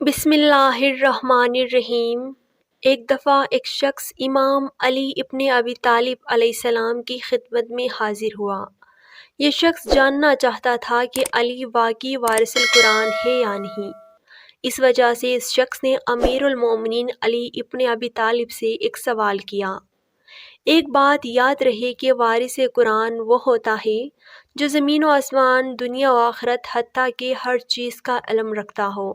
بسم اللہ الرحمن الرحیم۔ ایک دفعہ ایک شخص امام علی ابن ابی طالب علیہ السلام کی خدمت میں حاضر ہوا۔ یہ شخص جاننا چاہتا تھا کہ علی واقعی وارث القرآن ہے یا نہیں۔ اس وجہ سے اس شخص نے امیر المومنین علی ابن ابی طالب سے ایک سوال کیا۔ ایک بات یاد رہے کہ وارث قرآن وہ ہوتا ہے جو زمین و آسمان، دنیا و آخرت حتیٰ کہ ہر چیز کا علم رکھتا ہو،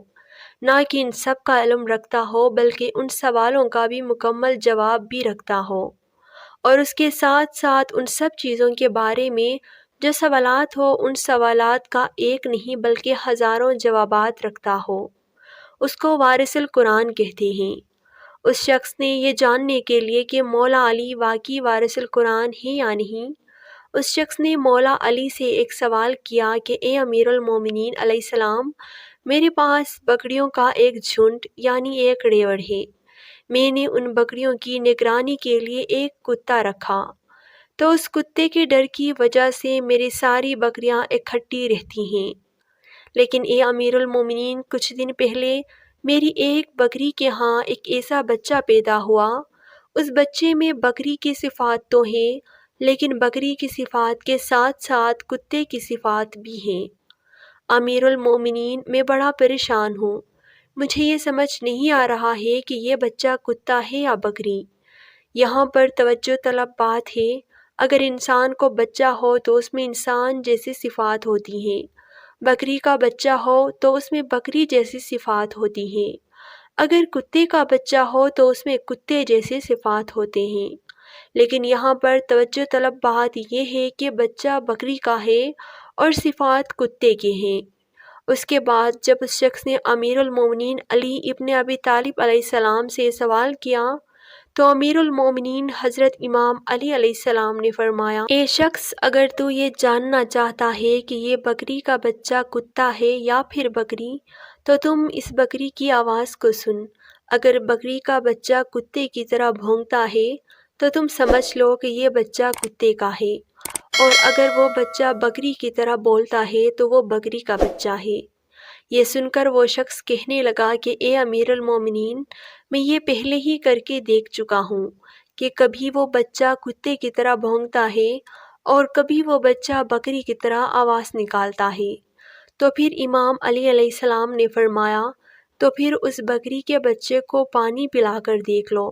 نہ کہ ان سب کا علم رکھتا ہو بلکہ ان سوالوں کا بھی مکمل جواب بھی رکھتا ہو، اور اس کے ساتھ ساتھ ان سب چیزوں کے بارے میں جو سوالات ہو ان سوالات کا ایک نہیں بلکہ ہزاروں جوابات رکھتا ہو۔ اس کو وارث القرآن کہتے ہیں۔ اس شخص نے یہ جاننے کے لیے کہ مولا علی واقعی وارث القرآن ہے یا نہیں، اس شخص نے مولا علی سے ایک سوال کیا کہ اے امیر المومنین علیہ السلام، میرے پاس بکریوں کا ایک جھنڈ یعنی ایک ریوڑ ہے۔ میں نے ان بکریوں کی نگرانی کے لیے ایک کتا رکھا، تو اس کتے کے ڈر کی وجہ سے میری ساری بکریاں اکٹھی رہتی ہیں، لیکن اے امیر المومنین، کچھ دن پہلے میری ایک بکری کے ہاں ایک ایسا بچہ پیدا ہوا۔ اس بچے میں بکری کی صفات تو ہیں، لیکن بکری کی صفات کے ساتھ ساتھ کتے کی صفات بھی ہیں۔ امیر المومنین، میں بڑا پریشان ہوں، مجھے یہ سمجھ نہیں آ رہا ہے کہ یہ بچہ کتا ہے یا بکری۔ یہاں پر توجہ طلب بات ہے، اگر انسان کو بچہ ہو تو اس میں انسان جیسی صفات ہوتی ہیں، بکری کا بچہ ہو تو اس میں بکری جیسی صفات ہوتی ہیں، اگر کتے کا بچہ ہو تو اس میں کتے جیسے صفات ہوتے ہیں، لیکن یہاں پر توجہ طلب بات یہ ہے کہ بچہ بکری کا ہے اور صفات کتے کے ہیں۔ اس کے بعد جب اس شخص نے امیر المومنین علی ابن ابی طالب علیہ السلام سے سوال کیا تو امیر المومنین حضرت امام علی علیہ السلام نے فرمایا، اے شخص، اگر تو یہ جاننا چاہتا ہے کہ یہ بکری کا بچہ کتا ہے یا پھر بکری، تو تم اس بکری کی آواز کو سن۔ اگر بکری کا بچہ کتے کی طرح بھونکتا ہے تو تم سمجھ لو کہ یہ بچہ کتے کا ہے، اور اگر وہ بچہ بکری کی طرح بولتا ہے تو وہ بکری کا بچہ ہے۔ یہ سن کر وہ شخص کہنے لگا کہ اے امیر المومنین، میں یہ پہلے ہی کر کے دیکھ چکا ہوں کہ کبھی وہ بچہ کتے کی طرح بھونکتا ہے اور کبھی وہ بچہ بکری کی طرح آواز نکالتا ہے۔ تو پھر امام علی علیہ السلام نے فرمایا، تو پھر اس بکری کے بچے کو پانی پلا کر دیکھ لو۔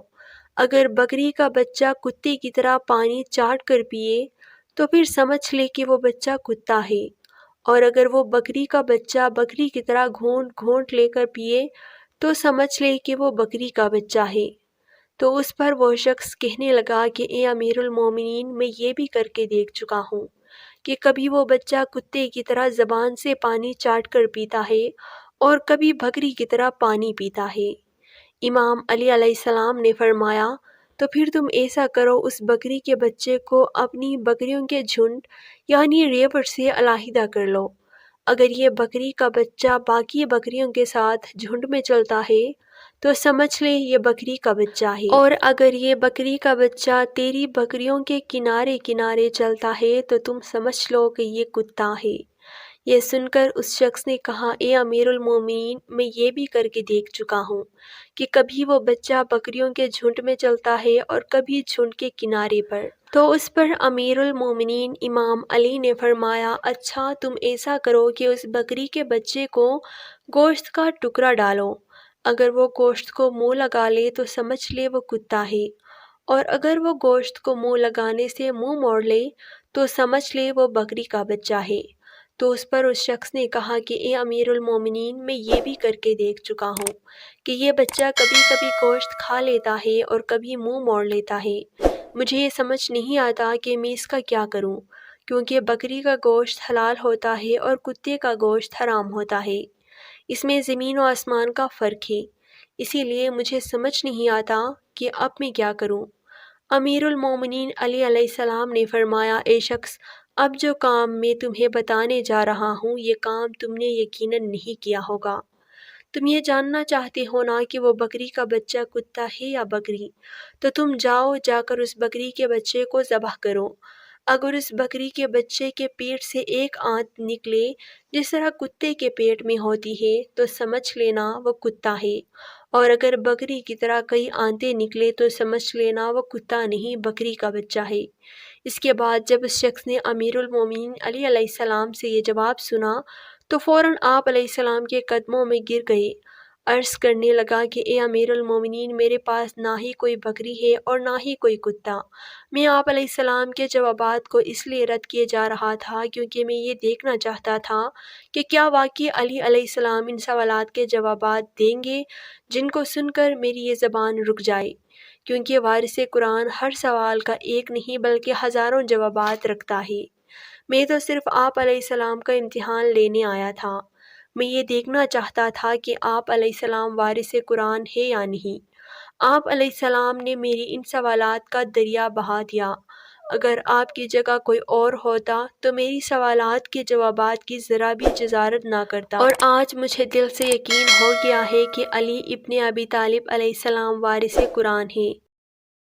اگر بکری کا بچہ کتے کی طرح پانی چاٹ کر پیے تو پھر سمجھ لے کہ وہ بچہ کتا ہے، اور اگر وہ بکری کا بچہ بکری کی طرح گھونٹ گھونٹ لے کر پیے تو سمجھ لے کہ وہ بکری کا بچہ ہے۔ تو اس پر وہ شخص کہنے لگا کہ اے امیر المومنین، میں یہ بھی کر کے دیکھ چکا ہوں کہ کبھی وہ بچہ کتے کی طرح زبان سے پانی چاٹ کر پیتا ہے اور کبھی بکری کی طرح پانی پیتا ہے۔ امام علی علیہ السلام نے فرمایا، تو پھر تم ایسا کرو، اس بکری کے بچے کو اپنی بکریوں کے جھنڈ یعنی ریوڑ سے علیحدہ کر لو۔ اگر یہ بکری کا بچہ باقی بکریوں کے ساتھ جھنڈ میں چلتا ہے تو سمجھ لے یہ بکری کا بچہ ہے، اور اگر یہ بکری کا بچہ تیری بکریوں کے کنارے کنارے چلتا ہے تو تم سمجھ لو کہ یہ کتا ہے۔ یہ سن کر اس شخص نے کہا، اے امیر المومنین، میں یہ بھی کر کے دیکھ چکا ہوں کہ کبھی وہ بچہ بکریوں کے جھنڈ میں چلتا ہے اور کبھی جھنڈ کے کنارے پر۔ تو اس پر امیر المومنین امام علی نے فرمایا، اچھا، تم ایسا کرو کہ اس بکری کے بچے کو گوشت کا ٹکڑا ڈالو، اگر وہ گوشت کو منہ لگا لے تو سمجھ لے وہ کتا ہے، اور اگر وہ گوشت کو منہ لگانے سے منہ موڑ لے تو سمجھ لے وہ بکری کا بچہ ہے۔ تو اس پر اس شخص نے کہا کہ اے امیر المومنین، میں یہ بھی کر کے دیکھ چکا ہوں کہ یہ بچہ کبھی کبھی گوشت کھا لیتا ہے اور کبھی منہ موڑ لیتا ہے۔ مجھے یہ سمجھ نہیں آتا کہ میں اس کا کیا کروں، کیونکہ بکری کا گوشت حلال ہوتا ہے اور کتے کا گوشت حرام ہوتا ہے، اس میں زمین و آسمان کا فرق ہے، اسی لیے مجھے سمجھ نہیں آتا کہ اب میں کیا کروں۔ امیر المومنین علی علیہ السلام نے فرمایا، اے شخص، اب جو کام میں تمہیں بتانے جا رہا ہوں یہ کام تم نے یقیناً نہیں کیا ہوگا۔ تم یہ جاننا چاہتے ہو نا کہ وہ بکری کا بچہ کتا ہے یا بکری، تو تم جاؤ، جا کر اس بکری کے بچے کو ذبح کرو۔ اگر اس بکری کے بچے کے پیٹ سے ایک آنت نکلے جس طرح کتے کے پیٹ میں ہوتی ہے تو سمجھ لینا وہ کتا ہے، اور اگر بکری کی طرح کئی آنتیں نکلے تو سمجھ لینا وہ کتا نہیں بکری کا بچہ ہے۔ اس کے بعد جب اس شخص نے امیر المومنین علی علیہ السلام سے یہ جواب سنا تو فوراً آپ علیہ السلام کے قدموں میں گر گئے، عرض کرنے لگا کہ اے امیر المومنین، میرے پاس نہ ہی کوئی بکری ہے اور نہ ہی کوئی کتا۔ میں آپ علیہ السلام کے جوابات کو اس لیے رد کیے جا رہا تھا کیونکہ میں یہ دیکھنا چاہتا تھا کہ کیا واقعی علی علیہ السلام ان سوالات کے جوابات دیں گے جن کو سن کر میری یہ زبان رک جائے، کیونکہ وارث قرآن ہر سوال کا ایک نہیں بلکہ ہزاروں جوابات رکھتا ہے۔ میں تو صرف آپ علیہ السلام کا امتحان لینے آیا تھا۔ میں یہ دیکھنا چاہتا تھا کہ آپ علیہ السلام وارث قرآن ہے یا نہیں۔ آپ علیہ السلام نے میری ان سوالات کا دریا بہا دیا۔ اگر آپ کی جگہ کوئی اور ہوتا تو میری سوالات کے جوابات کی ذرا بھی جسارت نہ کرتا، اور آج مجھے دل سے یقین ہو گیا ہے کہ علی ابن ابی طالب علیہ السلام وارث قرآن ہے۔